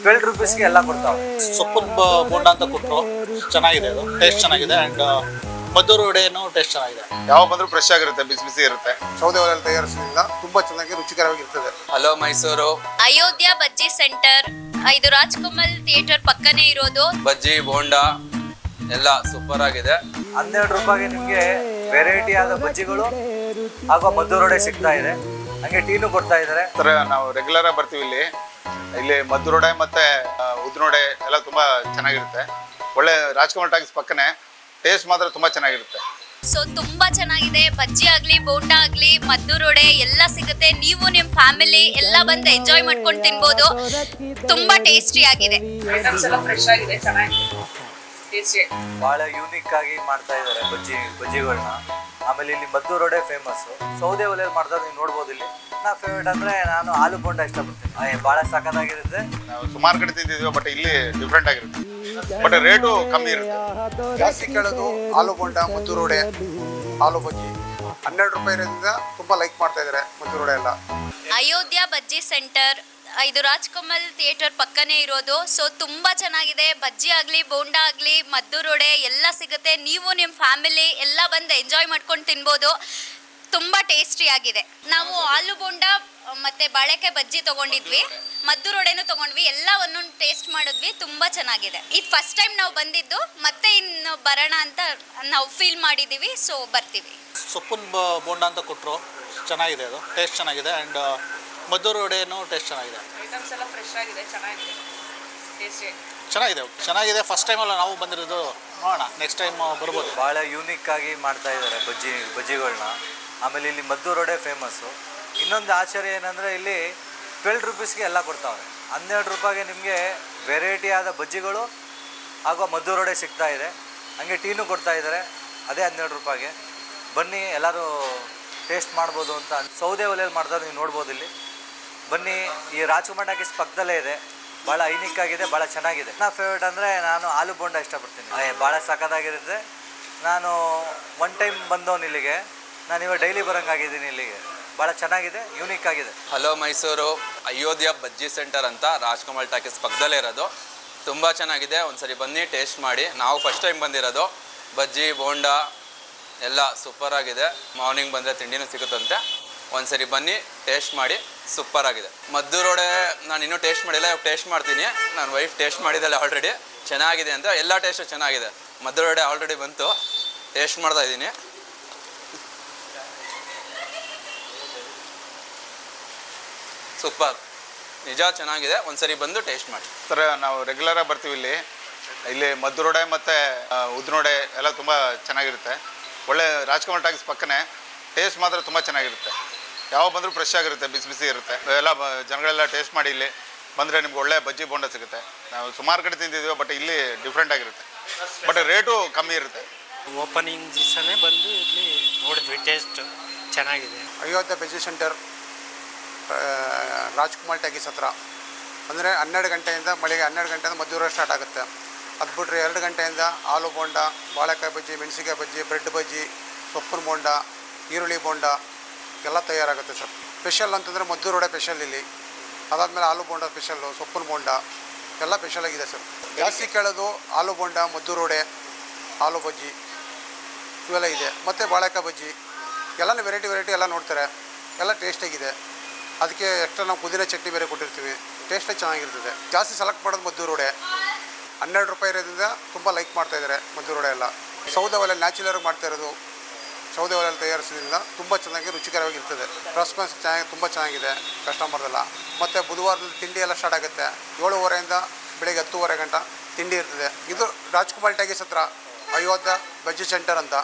₹12 ಎಲ್ಲ ಕೊಡ್ತಾವೆ. ಸೊಪ್ಪಿನ ಬೋಂಡ ಅಂತ ಕೊಟ್ಟರು, ಚೆನ್ನಾಗಿದೆ, ಅದು ಟೇಸ್ಟ್ ಚೆನ್ನಾಗಿದೆ. ಆ್ಯಂಡ್ ಮದ್ದೂರು ವಡೆನೂ ಟೇಸ್ಟ್ ಚೆನ್ನಾಗಿದೆ. ಯಾವಾಗ ಬಂದರೂ ಫ್ರೆಶ್ ಆಗಿರುತ್ತೆ, ಬಿಸಿ ಬಿಸಿ ಇರುತ್ತೆ. ಸೌದೆ ಒಲೆಯಲ್ಲಿ ತಯಾರಿಸೋದ್ರಿಂದ ತುಂಬಾ ಚೆನ್ನಾಗಿ ರುಚಿಕರವಾಗಿರ್ತದೆ. ಹಲೋ ಮೈಸೂರು ಅಯೋಧ್ಯ ಬಜ್ಜಿ ಸೆಂಟರ್, ಇದು ರಾಜ್ಕಮಲ್ ಥಿಯೇಟರ್ ಪಕ್ಕನೇ ಇರೋದು. ಬಜ್ಜಿ ಬೋಂಡ ಎಲ್ಲ ಸೂಪರ್ ಆಗಿದೆ. ₹12ಗೆ ನಿಮಗೆ ವೆರೈಟಿ ಆದ ಬಜ್ಜಿಗಳು ಹಾಗೂ ಮದ್ದೂರು ವಡೆ ಸಿಗ್ತಾ ಇದೆ. ಹಂಗೆ ಟೀನು ಕೊಡ್ತಾ ಇದ್ದಾರೆ. ಸರ್, ನಾವು ರೆಗ್ಯುಲರ್ ಆಗಿ ಬರ್ತೀವಿ ಇಲ್ಲಿ ಮದ್ದೂರು ವಡೆ ಮತ್ತೆ ಉದ್ದಿನ ವಡೆ ಎಲ್ಲ ತುಂಬಾ ಚೆನ್ನಾಗಿರುತ್ತೆ. ಒಳ್ಳೆ ರಾಜ್ಕಮಲ್ ಟಾಕೀಸ್ ಪಕ್ಕನೆ, ಟೇಸ್ಟ್ ಮಾತ್ರ ತುಂಬಾ ಚೆನ್ನಾಗಿರುತ್ತೆ. ಸೊ ತುಂಬಾ ಚೆನ್ನಾಗಿದೆ. ಬಜ್ಜಿ ಆಗ್ಲಿ, ಬೋಂಡ ಆಗ್ಲಿ, ಮದ್ದೂರು ವಡೆ ಎಲ್ಲ ಸಿಗುತ್ತೆ. ನೀವು ನಿಮ್ಮ ಫ್ಯಾಮಿಲಿ ಎಲ್ಲ ಬಂದು ಎಂಜಾಯ್ ಮಾಡ್ಕೊಂಡು ತಿನ್ಬೋದು. ತುಂಬಾ ಟೇಸ್ಟಿ ಆಗಿದೆ. ಐಟಮ್ಸ್ ಎಲ್ಲ ಫ್ರೆಶ್ ಆಗಿದೆ, ಚೆನ್ನಾಗಿದೆ, ಟೇಸ್ಟಿ. ಭಾಳ ಯೂನಿಕ್ ಆಗಿ ಮಾಡ್ತಾ ಇದ್ದಾರೆ ಬಜ್ಜಿಗಳನ್ನ. ಆಮೇಲೆ ಇಲ್ಲಿ ಮದ್ದೂರು ವಡೆ ಫೇಮಸ್ಸು. ಸೌದೆ ಒಲೆಯಲ್ಲಿ ಮಾಡಿದ್ರೆ ನೀವು ನೋಡ್ಬೋದು. ಇಲ್ಲಿ ನನ್ನ ಫೇವ್ರೇಟ್ ಅಂದರೆ ನಾನು ಆಲೂ ಬೋಂಡ ಇಷ್ಟಪಡ್ತೀನಿ. ಭಾಳ ಸಖತ್ತಾಗಿರುತ್ತೆ. ನಾವು ಸುಮಾರು ಕಡೆ ತಿಂದಿದ್ದೀವಿ, ಬಟ್ ಇಲ್ಲಿ ಡಿಫ್ರೆಂಟ್ ಆಗಿರುತ್ತೆ. ಬಟ್ ರೇಟು ಕಮ್ಮಿ ಇರುತ್ತೆ. ಜಾಸ್ತಿ ಕೇಳೋದು ಆಲೂ ಬೋಂಡ, ಮದ್ದೂರು ವಡೆ, ಆಲೂ ಬಜ್ಜಿ. ₹12 ಇರೋದ್ರಿಂದ ತುಂಬಾ ಲೈಕ್ ಮಾಡ್ತಾ ಇದ್ದಾರೆ ಮದ್ದೂರು ವಡೆ ಎಲ್ಲ. ಅಯೋಧ್ಯ ಬಜ್ಜಿ ಸೆಂಟರ್, ಇದು ರಾಜ್ಕಮಲ್ ಥಿಯೇಟರ್ ಪಕ್ಕನೇ ಇರೋದು. ಸೊ ತುಂಬಾ ಚೆನ್ನಾಗಿದೆ. ಬಜ್ಜಿ ಆಗಲಿ, ಬೋಂಡ ಆಗಲಿ, ಮದ್ದೂರು ವಡೆ ಎಲ್ಲ ಸಿಗುತ್ತೆ. ನೀವು ನಿಮ್ಮ ಫ್ಯಾಮಿಲಿ ಎಲ್ಲ ಬಂದು ಎಂಜಾಯ್ ಮಾಡ್ಕೊಂಡು ತಿನ್ಬೋದು. ತುಂಬ ಟೇಸ್ಟಿ ಆಗಿದೆ. ನಾವು ಆಲೂ ಬೋಂಡ ಮತ್ತು ಬಾಳೆಕಾಯಿ ಬಜ್ಜಿ ತೊಗೊಂಡಿದ್ವಿ, ಮದ್ದೂರು ವಡೆನೂ ತೊಗೊಂಡ್ವಿ. ಎಲ್ಲ ಒಂದೊಂದು ಟೇಸ್ಟ್ ಮಾಡಿದ್ವಿ. ತುಂಬ ಚೆನ್ನಾಗಿದೆ. ಇದು ಫಸ್ಟ್ ಟೈಮ್ ನಾವು ಬಂದಿದ್ದು, ಮತ್ತೆ ಇನ್ನು ಬರೋಣ ಅಂತ ನಾವು ಫೀಲ್ ಮಾಡಿದ್ದೀವಿ. ಸೊ ಬರ್ತೀವಿ. ಸೊಪ್ಪಿನ ಬೋಂಡ ಅಂತ ಕೊಟ್ಟರು, ಚೆನ್ನಾಗಿದೆ, ಅದು ಟೇಸ್ಟ್ ಚೆನ್ನಾಗಿದೆ. ಆ್ಯಂಡ್ ಮದ್ದೂರು ವಡೆನೂ ಟೇಸ್ಟ್ ಚೆನ್ನಾಗಿದೆ. ಐಟಮ್ಸ್ ಎಲ್ಲ ಫ್ರೆಶ್ ಆಗಿದೆ, ಚೆನ್ನಾಗಿದೆ, ಟೇಸ್ಟಿ. ಚೆನ್ನಾಗಿದೆ. ಫಸ್ಟ್ ಟೈಮಲ್ಲ ನಾವು ಬಂದಿರೋದು. ನೋಡೋಣ, ನೆಕ್ಸ್ಟ್ ಟೈಮ್ ಬರ್ಬೋದು. ಭಾಳ ಯೂನಿಕ್ ಆಗಿ ಮಾಡ್ತಾ ಇದ್ದಾರೆ ಬಜ್ಜಿಗಳನ್ನ. ಆಮೇಲೆ ಇಲ್ಲಿ ಮದ್ದೂರು ವಡೆ ಫೇಮಸ್ಸು. ಇನ್ನೊಂದು ಆಶ್ಚರ್ಯ ಏನಂದರೆ ಇಲ್ಲಿ ₹12ಗೆ ಎಲ್ಲ ಕೊಡ್ತಾವೆ. ₹12ಗೆ ನಿಮಗೆ ವೆರೈಟಿ ಆದ ಬಜ್ಜಿಗಳು ಹಾಗೂ ಮದ್ದೂರು ವಡೆ ಸಿಗ್ತಾ ಇದೆ. ಹಂಗೆ ಟೀನು ಕೊಡ್ತಾ ಇದ್ದಾರೆ, ಅದೇ ₹12ಗೆ. ಬನ್ನಿ, ಎಲ್ಲರೂ ಟೇಸ್ಟ್ ಮಾಡ್ಬೋದು ಅಂತ. ಸೌದೆ ಒಲೆಯಲ್ಲಿ ಮಾಡಿದ್ರೆ ನೀವು ನೋಡ್ಬೋದು. ಇಲ್ಲಿ ಬನ್ನಿ, ಈ ರಾಜ್ಕುಮಾರ್ ಟಾಕೀಸ್ ಪಕ್ಕದಲ್ಲೇ ಇದೆ. ಭಾಳ ಯೂನಿಕ್ ಆಗಿದೆ, ಭಾಳ ಚೆನ್ನಾಗಿದೆ. ನನ್ನ ಫೇವ್ರೇಟ್ ಅಂದರೆ ನಾನು ಆಲೂ ಬೋಂಡ ಇಷ್ಟಪಡ್ತೀನಿ. ಭಾಳ ಸಖತ್ತಾಗಿರುತ್ತೆ. ನಾನು ಒನ್ ಟೈಮ್ ಬಂದವನು ಇಲ್ಲಿಗೆ. ನಾನು ಇವಾಗ ಡೈಲಿ ಬರೋಂಗಾಗಿದ್ದೀನಿ ಇಲ್ಲಿಗೆ. ಭಾಳ ಚೆನ್ನಾಗಿದೆ, ಯೂನಿಕ್ ಆಗಿದೆ. ಹಲೋ ಮೈಸೂರು ಅಯೋಧ್ಯ ಬಜ್ಜಿ ಸೆಂಟರ್ ಅಂತ ರಾಜ್ಕಮಲ್ ಟಾಕೀಸ್ ಪಕ್ಕದಲ್ಲೇ ಇರೋದು. ತುಂಬ ಚೆನ್ನಾಗಿದೆ. ಒಂದ್ಸರಿ ಬನ್ನಿ, ಟೇಸ್ಟ್ ಮಾಡಿ. ನಾವು ಫಸ್ಟ್ ಟೈಮ್ ಬಂದಿರೋದು. ಬಜ್ಜಿ ಬೋಂಡ ಎಲ್ಲ ಸೂಪರ್ ಆಗಿದೆ. ಮಾರ್ನಿಂಗ್ ಬಂದರೆ ತಿಂಡಿನೂ ಸಿಗುತ್ತಂತೆ. ಒಂದ್ಸರಿ ಬನ್ನಿ, ಟೇಸ್ಟ್ ಮಾಡಿ. ಸೂಪರ್ ಆಗಿದೆ. ಮದ್ದೂರು ವಡೆ ನಾನು ಇನ್ನೂ ಟೇಸ್ಟ್ ಮಾಡಿಲ್ಲ, ಇವಾಗ ಟೇಸ್ಟ್ ಮಾಡ್ತೀನಿ. ನನ್ನ ವೈಫ್ ಟೇಸ್ಟ್ ಮಾಡಿದ್ದಲ್ಲ ಆಲ್ರೆಡಿ. ಚೆನ್ನಾಗಿದೆ ಅಂತ. ಎಲ್ಲ ಟೇಸ್ಟು ಚೆನ್ನಾಗಿದೆ. ಮದ್ದೂರು ವಡೆ ಆಲ್ರೆಡಿ ಬಂತು, ಟೇಸ್ಟ್ ಮಾಡ್ತಾ ಇದ್ದೀನಿ. ಸೂಪರ್, ನಿಜ ಚೆನ್ನಾಗಿದೆ. ಒಂದ್ಸರಿ ಬಂದು ಟೇಸ್ಟ್ ಮಾಡಿ. ಸರ್, ನಾವು ರೆಗ್ಯುಲರ್ ಆಗಿ ಬರ್ತೀವಿ ಇಲ್ಲಿ ಮದ್ದೂರು ವಡೆ ಮತ್ತು ಉದ್ದಿನ ವಡೆ ಎಲ್ಲ ತುಂಬ ಚೆನ್ನಾಗಿರುತ್ತೆ. ಒಳ್ಳೆ ರಾಜ್ಕಮಲ್ ಟಾಕೀಸ್ ಪಕ್ಕನೆ, ಟೇಸ್ಟ್ ಮಾತ್ರ ತುಂಬ ಚೆನ್ನಾಗಿರುತ್ತೆ. ಯಾವಾಗ ಬಂದರೂ ಫ್ರೆಶ್ ಆಗಿರುತ್ತೆ, ಬಿಸಿ ಬಿಸಿ ಇರುತ್ತೆ. ಎಲ್ಲ ಜನಗಳೆಲ್ಲ ಟೇಸ್ಟ್ ಮಾಡಿ ಇಲ್ಲಿ ಬಂದರೆ ನಿಮ್ಗೆ ಒಳ್ಳೆ ಬಜ್ಜಿ ಬೋಂಡ ಸಿಗುತ್ತೆ. ನಾವು ಸುಮಾರು ಕಡೆ ತಿಂದಿದ್ದೀವಿ, ಬಟ್ ಇಲ್ಲಿ ಡಿಫ್ರೆಂಟ್ ಆಗಿರುತ್ತೆ. ಬಟ್ ರೇಟು ಕಮ್ಮಿ ಇರುತ್ತೆ. ಓಪನಿಂಗ್ ದಿವಸನೇ ಬಂದು ಇಲ್ಲಿ ನೋಡಿದ್ವಿ, ಟೇಸ್ಟ್ ಚೆನ್ನಾಗಿದೆ. ಅಯೋಧ್ಯ ಬಜ್ಜಿ ಸೆಂಟರ್, ರಾಜ್ಕುಮಾರ್ ಟಾಕೀಸ್ ಹತ್ರ. ಅಂದರೆ 12 ಗಂಟೆಯಿಂದ ಬೆಳಿಗ್ಗೆ 12 ಗಂಟೆಯಿಂದ ಮದ್ದೂರು ವಡೆ ಸ್ಟಾರ್ಟ್ ಆಗುತ್ತೆ. ಅದು ಬಿಟ್ಟರೆ 2 ಗಂಟೆಯಿಂದ ಆಲೂ ಬೋಂಡ, ಬಾಳೆಕಾಯಿ ಬಜ್ಜಿ, ಮೆಣಸಿಕಾಯಿ ಬಜ್ಜಿ, ಬ್ರೆಡ್ ಬಜ್ಜಿ, ಸೊಪ್ಪಿನ ಬೋಂಡ, ಈರುಳ್ಳಿ ಬೋಂಡ ಎಲ್ಲ ತಯಾರಾಗುತ್ತೆ ಸರ್. ಸ್ಪೆಷಲ್ ಅಂತಂದರೆ ಮದ್ದೂರು ವಡೆ ಸ್ಪೆಷಲ್ ಇಲ್ಲಿ. ಅದಾದಮೇಲೆ ಆಲೂ ಬೋಂಡ ಸ್ಪೆಷಲ್ಲು, ಸೊಪ್ಪಿನ ಬೋಂಡ ಎಲ್ಲ ಸ್ಪೆಷಲಾಗಿದೆ ಸರ್. ಜಾಸ್ತಿ ಕೇಳೋದು ಆಲೂ ಬೋಂಡ, ಮದ್ದೂರು ವಡೆ, ಆಲೂ ಬಜ್ಜಿ ಇವೆಲ್ಲ ಇದೆ. ಮತ್ತು ಬಾಳೆಕಾಯಿ ಬಜ್ಜಿ ಎಲ್ಲನೂ ವೆರೈಟಿ ಎಲ್ಲ ನೋಡ್ತಾರೆ. ಎಲ್ಲ ಟೇಸ್ಟಾಗಿದೆ. ಅದಕ್ಕೆ ಎಕ್ಸ್ಟ್ರಾ ನಾವು ಪುದೀನ ಚಟ್ನಿ ಬೇರೆ ಕೊಟ್ಟಿರ್ತೀವಿ. ಟೇಸ್ಟೇ ಚೆನ್ನಾಗಿರ್ತದೆ. ಜಾಸ್ತಿ ಸೆಲೆಕ್ಟ್ ಮಾಡೋದು ಮದ್ದೂರು ವಡೆ. ₹12 ಇರೋದ್ರಿಂದ ತುಂಬ ಲೈಕ್ ಮಾಡ್ತಾ ಇದ್ದಾರೆ ಮದ್ದೂರು ವಡೆ ಎಲ್ಲ. ಸೌದೆ ಒಲೆಯಲ್ಲಿ ನ್ಯಾಚುರಲ್ ಮಾಡ್ತಾ ಇರೋದು. ಸೌದೆ ಒಲೆಯಲ್ಲಿ ತಯಾರಿಸೋದ್ರಿಂದ ತುಂಬ ಚೆನ್ನಾಗಿ ರುಚಿಕರವಾಗಿರ್ತದೆ. ರೆಸ್ಪಾನ್ಸ್ ಚೆನ್ನಾಗಿ ತುಂಬ ಚೆನ್ನಾಗಿದೆ ಕಸ್ಟಮರ್ದೆಲ್ಲ. ಮತ್ತು ಬುಧವಾರದಲ್ಲಿ ತಿಂಡಿ ಎಲ್ಲ ಸ್ಟಾರ್ಟ್ ಆಗುತ್ತೆ. 7:30 ಬೆಳಿಗ್ಗೆ 10:30 ಗಂಟೆ ತಿಂಡಿ ಇರ್ತದೆ. ಇದು ರಾಜ್ಕುಮಾರ್ ಟಾಕೀಸ್ ಹತ್ರ ಅಯೋಧ್ಯ ಬಜ್ಜಿ ಸೆಂಟರ್ ಅಂತ.